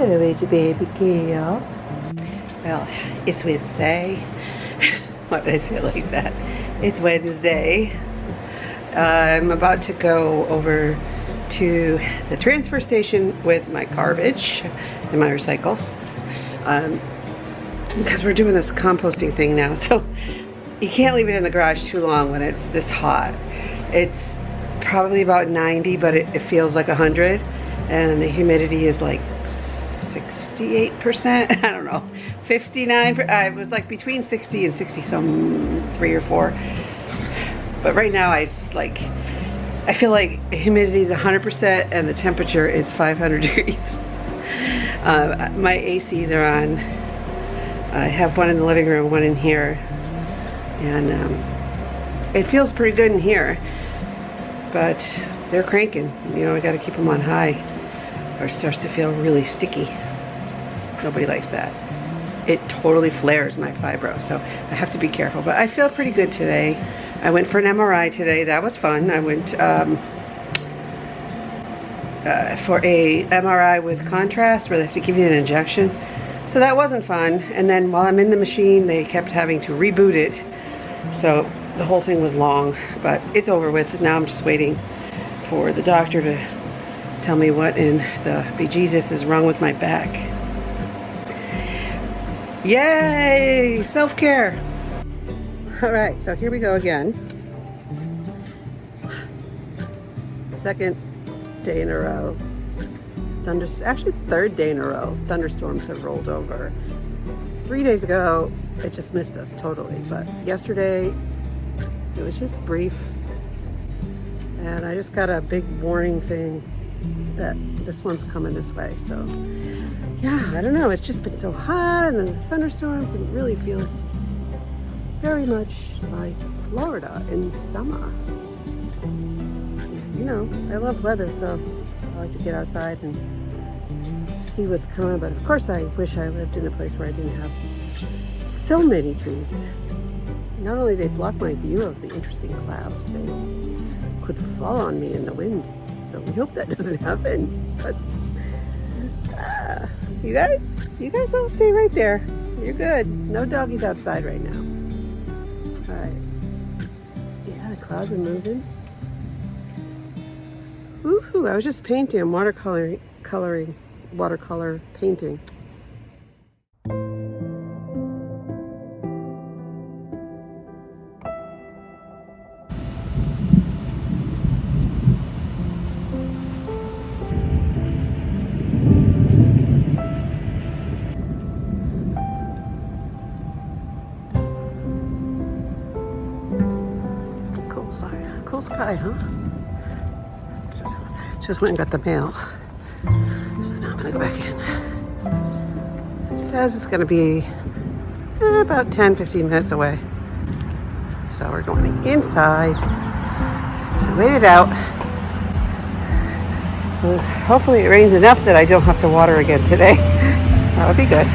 Hello, it's baby girl. Well, it's Wednesday. Why did I say it like that? It's Wednesday. I'm about to go over to the transfer station with my garbage and my recycles. Because we're doing this composting thing now, so you can't leave it in the garage too long when it's this hot. It's probably about 90, but it feels like 100, and the humidity is like 68%. I don't know, 59. It was like between 60 and 60 some 3 or 4. But right now I feel like the humidity is 100% and the temperature is 500 degrees. My ACs are on. I have one in the living room, one in here, and it feels pretty good in here, but they're cranking. You know, I got to keep them on high or it starts to feel really sticky. Nobody likes that. It totally flares my fibro, so I have to be careful, but I feel pretty good today. I went for an MRI today. That was fun. I went for a MRI with contrast where they have to give you an injection. So that wasn't fun. And then while I'm in the machine, they kept having to reboot it. So the whole thing was long, but it's over with. Now I'm just waiting for the doctor to tell me what in the bejesus is wrong with my back. Yay! Self-care! Alright, so here we go again. Second day in a row. Actually third day in a row. Thunderstorms have rolled over. 3 days ago, it just missed us totally. But yesterday, it was just brief. And I just got a big warning thing that this one's coming this way. So, yeah, I don't know. It's just been so hot, and then the thunderstorms, it really feels very much like Florida in summer. You know, I love weather, so I like to get outside and see what's coming. But of course, I wish I lived in a place where I didn't have so many trees. Not only they block my view of the interesting clouds, they could fall on me in the wind. So we hope that doesn't happen. But you guys all stay right there. You're good. No doggies outside right now. All right. Yeah, the clouds are moving. Woohoo! I was just painting. I'm watercolor painting. Cool sky, huh? Just went and got the mail. So now I'm gonna go back in. It says it's gonna be about 10-15 minutes away. So we're going inside. So wait it out. Hopefully it rains enough that I don't have to water again today. That would be good.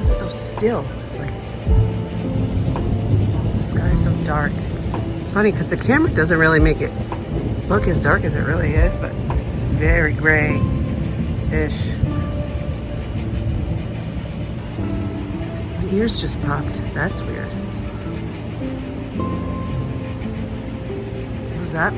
So still. It's like the sky's so dark. It's funny because the camera doesn't really make it look as dark as it really is, but it's very gray-ish. My ears just popped. That's weird. What was that?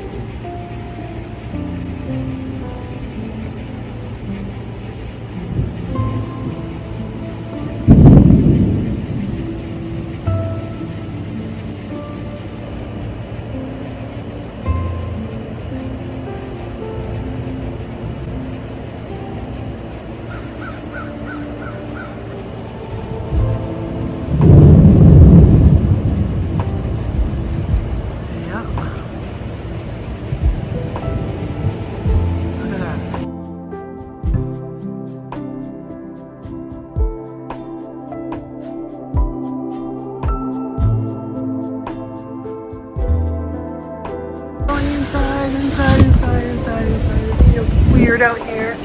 Inside. It feels weird out here.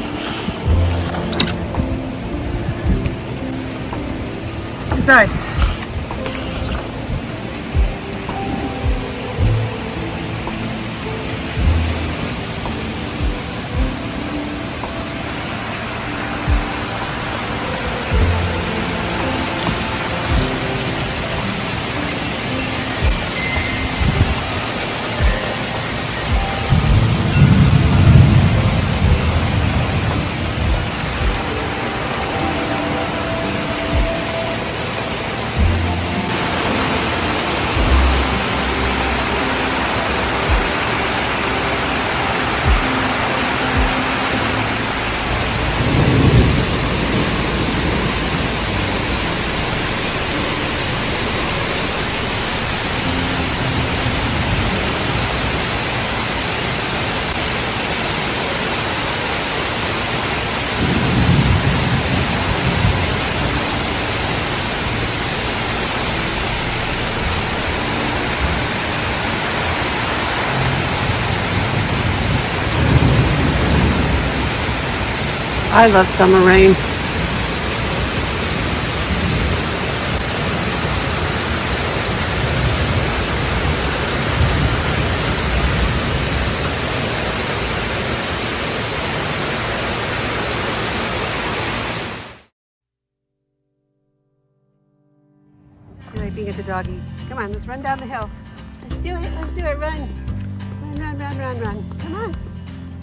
side. I love summer rain. Anyway, being at the doggies. Come on, let's run down the hill. Let's do it. Let's do it. Run. Run, run, run, run, run. Come on.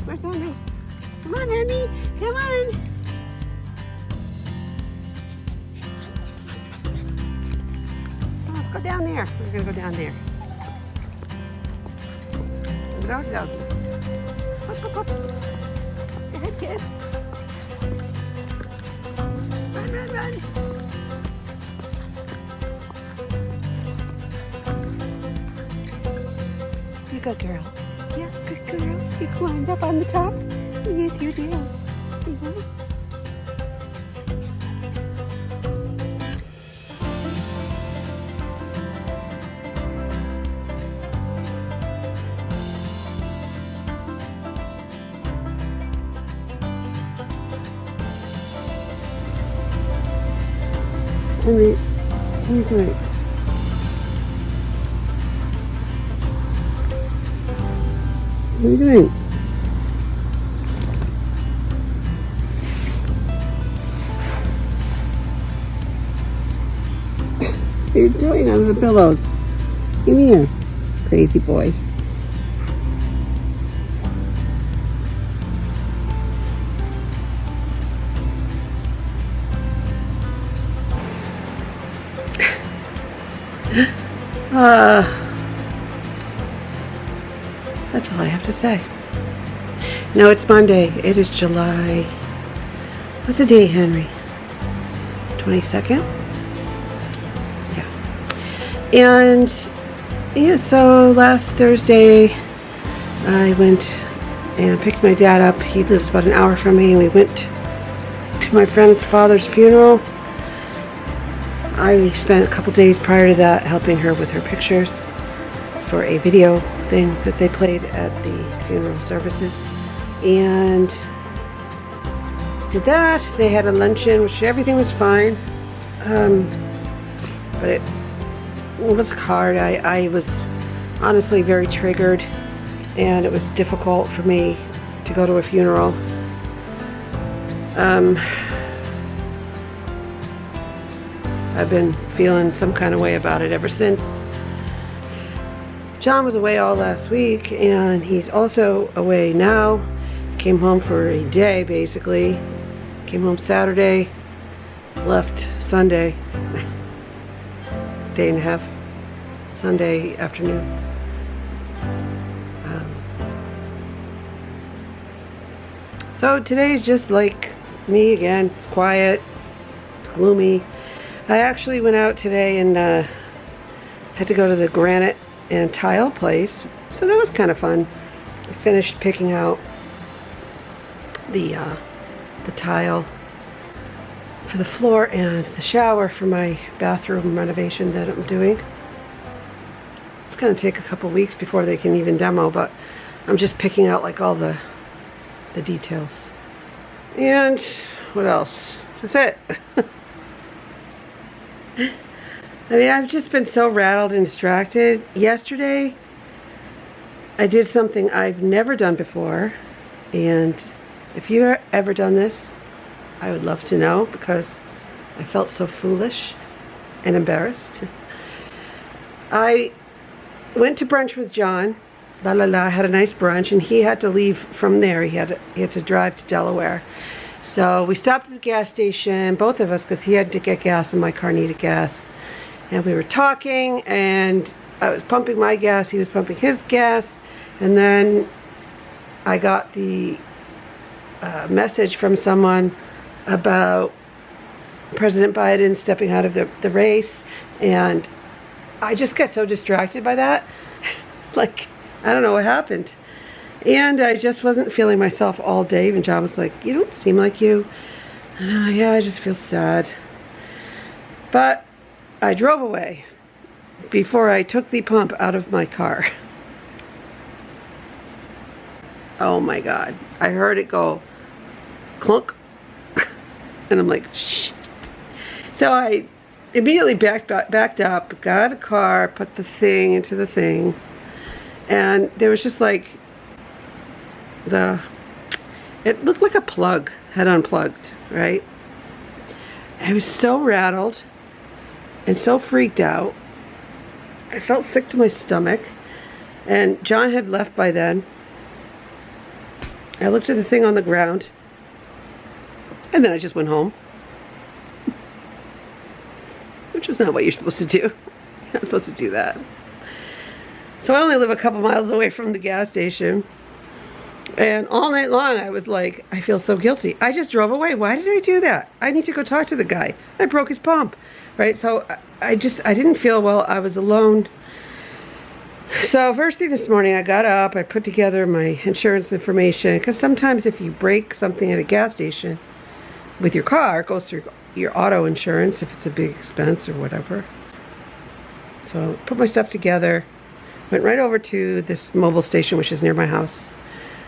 Where's Henry? Come on, Henry. Come on. Let's go down there. We're going to go down there. Look at our doggies. Up, up, up. Go ahead, kids. Run, run, run. You good girl. Yeah, good girl. You climbed up on the top. Yes, you did. Yeah. Henry, what are you doing? What are you doing? What are you doing under the pillows? Come here, crazy boy. That's all I have to say. No, it's Monday. It is July. What's the date, Henry? 22nd? Yeah. And yeah, so last Thursday I went and picked my dad up. He lives about an hour from me, and we went to my friend's father's funeral. I spent a couple days prior to that helping her with her pictures for a video thing that they played at the funeral services, and did that. They had a luncheon, which everything was fine, but it was hard. I was honestly very triggered, and it was difficult for me to go to a funeral. I've been feeling some kind of way about it ever since. John was away all last week, and he's also away now. Came home for a day, basically. Came home Saturday, left Sunday. Day and a half. Sunday afternoon. So today's just like me again. It's quiet, it's gloomy. I actually went out today and had to go to the granite and tile place, so that was kind of fun. I finished picking out the tile for the floor and the shower for my bathroom renovation that I'm doing. It's going to take a couple weeks before they can even demo, but I'm just picking out like all the details. And what else? That's it. I mean, I've just been so rattled and distracted. Yesterday, I did something I've never done before, and if you've ever done this, I would love to know, because I felt so foolish and embarrassed. I went to brunch with John. I had a nice brunch, and he had to leave from there. He had to drive to Delaware. So we stopped at the gas station, both of us, because he had to get gas and my car needed gas. And we were talking, and I was pumping my gas, he was pumping his gas, and then I got the message from someone about President Biden stepping out of the race, and I just got so distracted by that. Like, I don't know what happened. And I just wasn't feeling myself all day. Even John was like, you don't seem like you. And yeah, I just feel sad. But I drove away before I took the pump out of my car. Oh my God. I heard it go clunk. And I'm like, shh. So I immediately backed up, got out of the car, put the thing into the thing. And there was just like, it looked like a plug had unplugged, right? I was so rattled and so freaked out. I felt sick to my stomach, and John had left by then. I looked at the thing on the ground, and then I just went home, which is not what you're supposed to do. You're not supposed to do that. So I only live a couple miles away from the gas station. And all night long I was like, I feel so guilty. I just drove away. Why did I do that? I need to go talk to the guy. I broke his pump, right? So I didn't feel well. I was alone. So first thing this morning, I got up, I put together my insurance information, because sometimes if you break something at a gas station with your car, it goes through your auto insurance if it's a big expense or whatever. So put my stuff together, went right over to this mobile station, which is near my house.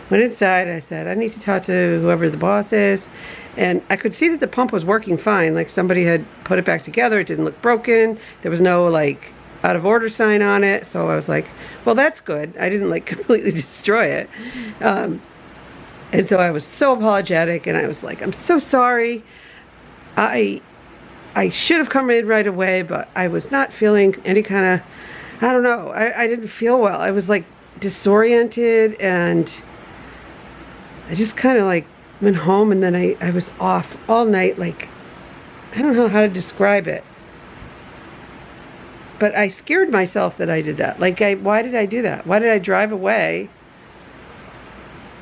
Went inside, I said, I need to talk to whoever the boss is. And I could see that the pump was working fine. Like somebody had put it back together. It didn't look broken. There was no like out of order sign on it. So I was like, well, that's good. I didn't like completely destroy it. And so I was so apologetic, and I was like, I'm so sorry. I should have come in right away, but I was not feeling any kind of, I don't know. I didn't feel well. I was like disoriented, and I just kind of like went home, and then I was off all night. Like, I don't know how to describe it, but I scared myself that I did that. Like, why did I do that? Why did I drive away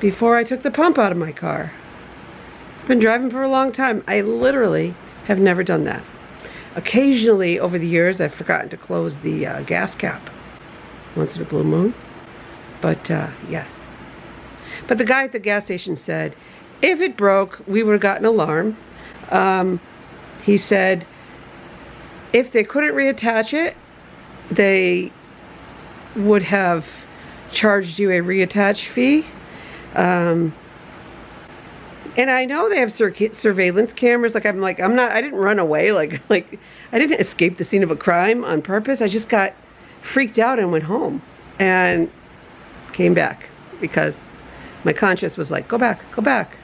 before I took the pump out of my car? I've been driving for a long time. I literally have never done that. Occasionally over the years, I've forgotten to close the gas cap once in a blue moon. But yeah. But the guy at the gas station said, if it broke, we would have gotten an alarm. He said, if they couldn't reattach it, they would have charged you a reattach fee. And I know they have surveillance cameras. Like, I didn't run away. Like I didn't escape the scene of a crime on purpose. I just got freaked out and went home and came back because my conscience was like, go back, go back.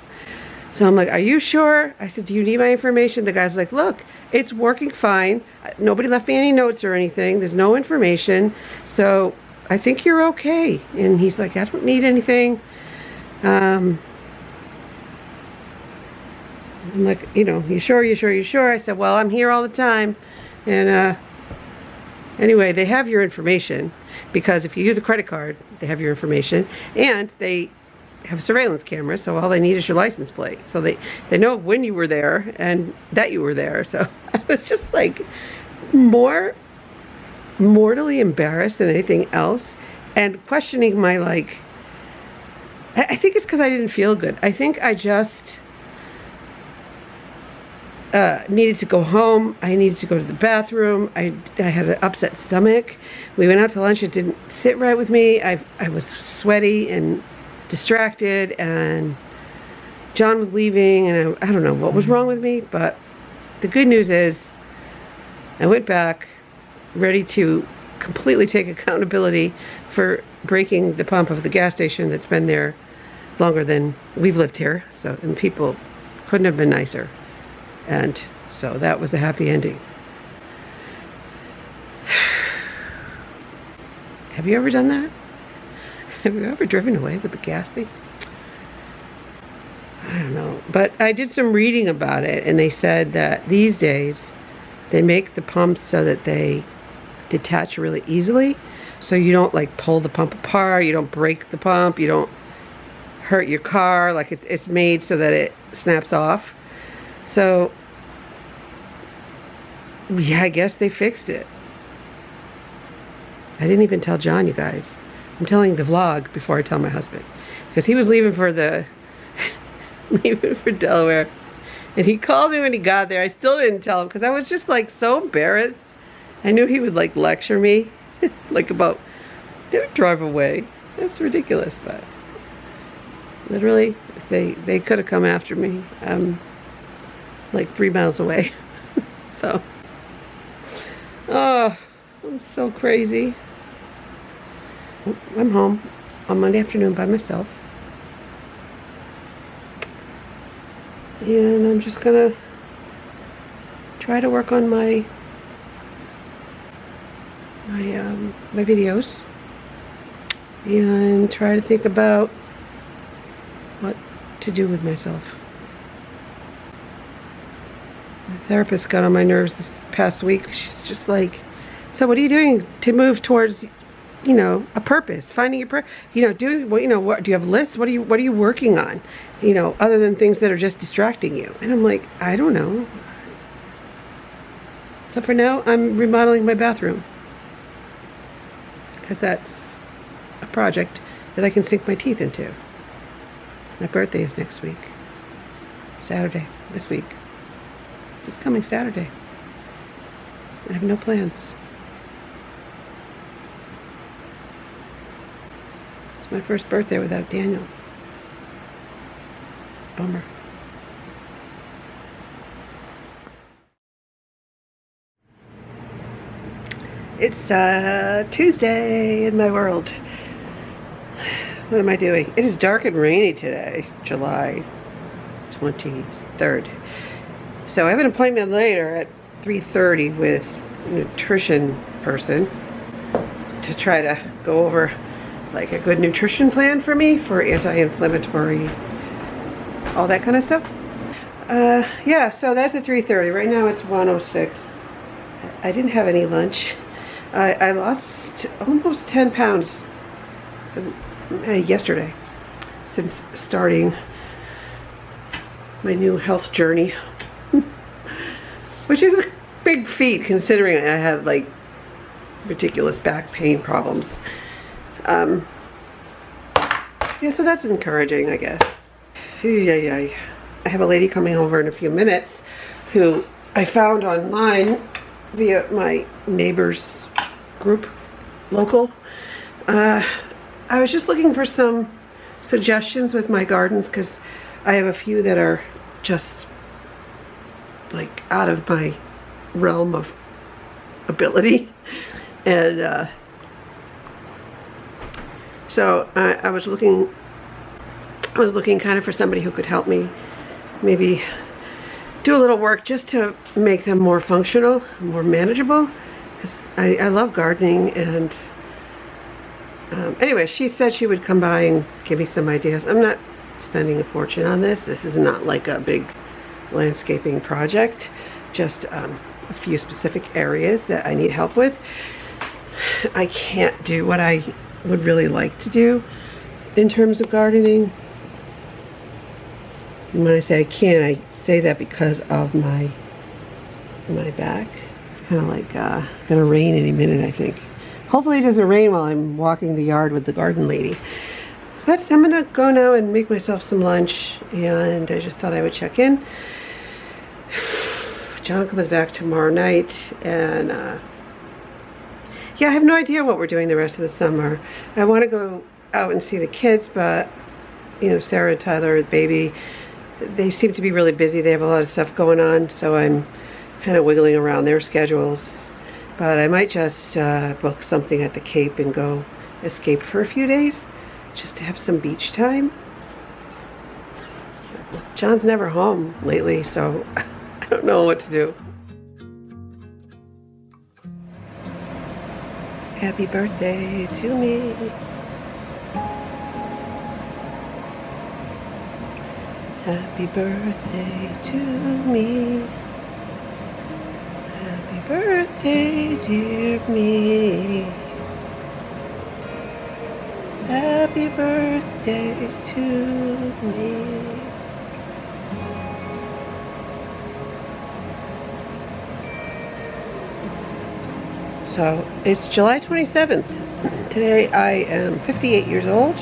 So I'm like, are you sure? I said, do you need my information? The guy's like, look, it's working fine. Nobody left me any notes or anything. There's no information. So I think you're okay. And he's like, I don't need anything. I'm like, you know, you sure, you sure, you sure? I said, well, I'm here all the time. And anyway, they have your information, because if you use a credit card, they have your information, and they have surveillance cameras, so all they need is your license plate. So they know when you were there and that you were there. So I was just like more mortally embarrassed than anything else, and questioning my, like, I think it's because I didn't feel good. I think I just needed to go home. I needed to go to the bathroom. I had an upset stomach. We went out to lunch. It didn't sit right with me. I was sweaty and distracted, and John was leaving, and I don't know what was wrong with me, but the good news is I went back ready to completely take accountability for breaking the pump of the gas station that's been there longer than we've lived here. So, and people couldn't have been nicer. And so that was a happy ending. Have you ever done that? Have you ever driven away with the gas thing? I don't know. But I did some reading about it, and they said that these days they make the pumps so that they detach really easily. So you don't like pull the pump apart, you don't break the pump, you don't hurt your car. Like it's made so that it snaps off. So yeah, I guess they fixed it. I didn't even tell John, you guys. I'm telling the vlog before I tell my husband, because he was leaving for leaving for Delaware, and he called me when he got there. I still didn't tell him because I was just like so embarrassed. I knew he would like lecture me like about, don't drive away. That's ridiculous. But literally, if they could have come after me. I'm like 3 miles away. So oh, I'm so crazy. I'm home on Monday afternoon by myself, and I'm just gonna try to work on my videos and try to think about what to do with myself. My therapist got on my nerves this past week. She's just like, so what are you doing to move towards, you know, a purpose, finding your purpose, you know, what do you have lists? What are you working on, you know, other than things that are just distracting you? And I'm like, I don't know. So for now, I'm remodeling my bathroom, because that's a project that I can sink my teeth into. My birthday is next week, Saturday, this week. It's coming Saturday. I have no plans. It's my first birthday without Daniel. Bummer. It's Tuesday in my world. What am I doing? It is dark and rainy today, July 23rd. So I have an appointment later at 3:30 with a nutrition person to try to go over like a good nutrition plan for me for anti-inflammatory, all that kind of stuff. Yeah, so that's at 3:30. Right now it's 1:06. I didn't have any lunch. I lost almost 10 pounds yesterday since starting my new health journey, which is a big feat considering I have like ridiculous back pain problems. Yeah, so that's encouraging, I guess. I have a lady coming over in a few minutes who I found online via my neighbor's group, local. I was just looking for some suggestions with my gardens, because I have a few that are just like out of my realm of ability, and so I was looking kind of for somebody who could help me maybe do a little work just to make them more functional, more manageable, because I love gardening. And anyway, she said she would come by and give me some ideas. I'm not spending a fortune on this. This is not like a big landscaping project, just a few specific areas that I need help with. I can't do what I would really like to do in terms of gardening. And when I say I can't, I say that because of my back. It's kind of like gonna rain any minute, I think. Hopefully it doesn't rain while I'm walking the yard with the garden lady. But I'm gonna go now and make myself some lunch, and I just thought I would check in. John comes back tomorrow night, and yeah, I have no idea what we're doing the rest of the summer. I want to go out and see the kids, but you know, Sarah and Tyler, the baby, they seem to be really busy. They have a lot of stuff going on, so I'm kind of wiggling around their schedules. But I might just book something at the Cape and go escape for a few days just to have some beach time. John's never home lately, so I don't know what to do. Happy birthday to me. Happy birthday to me. Happy birthday, dear me. Happy birthday to me. So it's July 27th. Today I am 58 years old.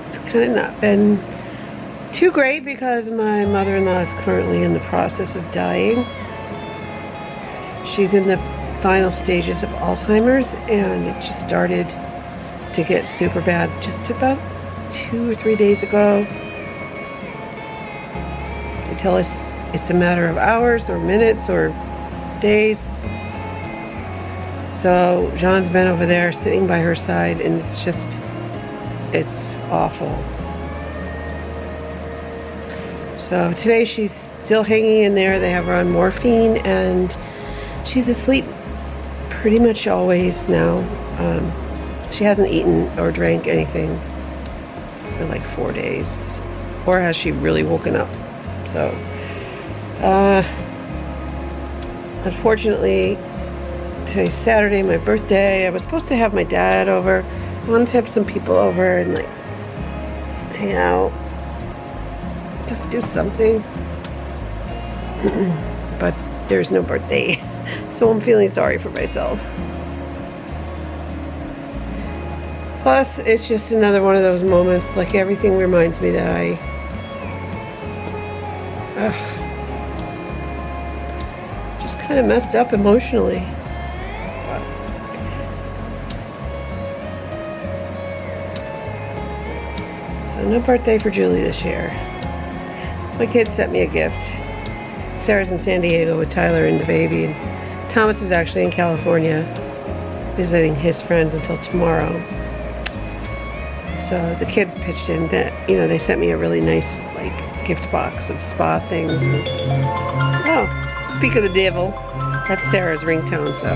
It's kind of not been too great because my mother-in-law is currently in the process of dying. She's in the final stages of Alzheimer's, and it just started to get super bad just about 2 or 3 days ago. They tell us it's a matter of hours or minutes or days. So Jean's been over there sitting by her side, and it's awful. So today she's still hanging in there. They have her on morphine, and she's asleep pretty much always now. She hasn't eaten or drank anything for like 4 days, or has she really woken up? So unfortunately, today's Saturday, my birthday. I was supposed to have my dad over. I wanted to have some people over and like hang out, just do something. But there's no birthday, so I'm feeling sorry for myself. Plus, it's just another one of those moments, like everything reminds me that just kind of messed up emotionally. So no birthday for Julie this year. My kids sent me a gift. Sarah's in San Diego with Tyler and the baby, and Thomas is actually in California visiting his friends until tomorrow. So the kids pitched in that, you know, they sent me a really nice like gift box of spa things. Oh, speak of the devil, that's Sarah's ringtone, so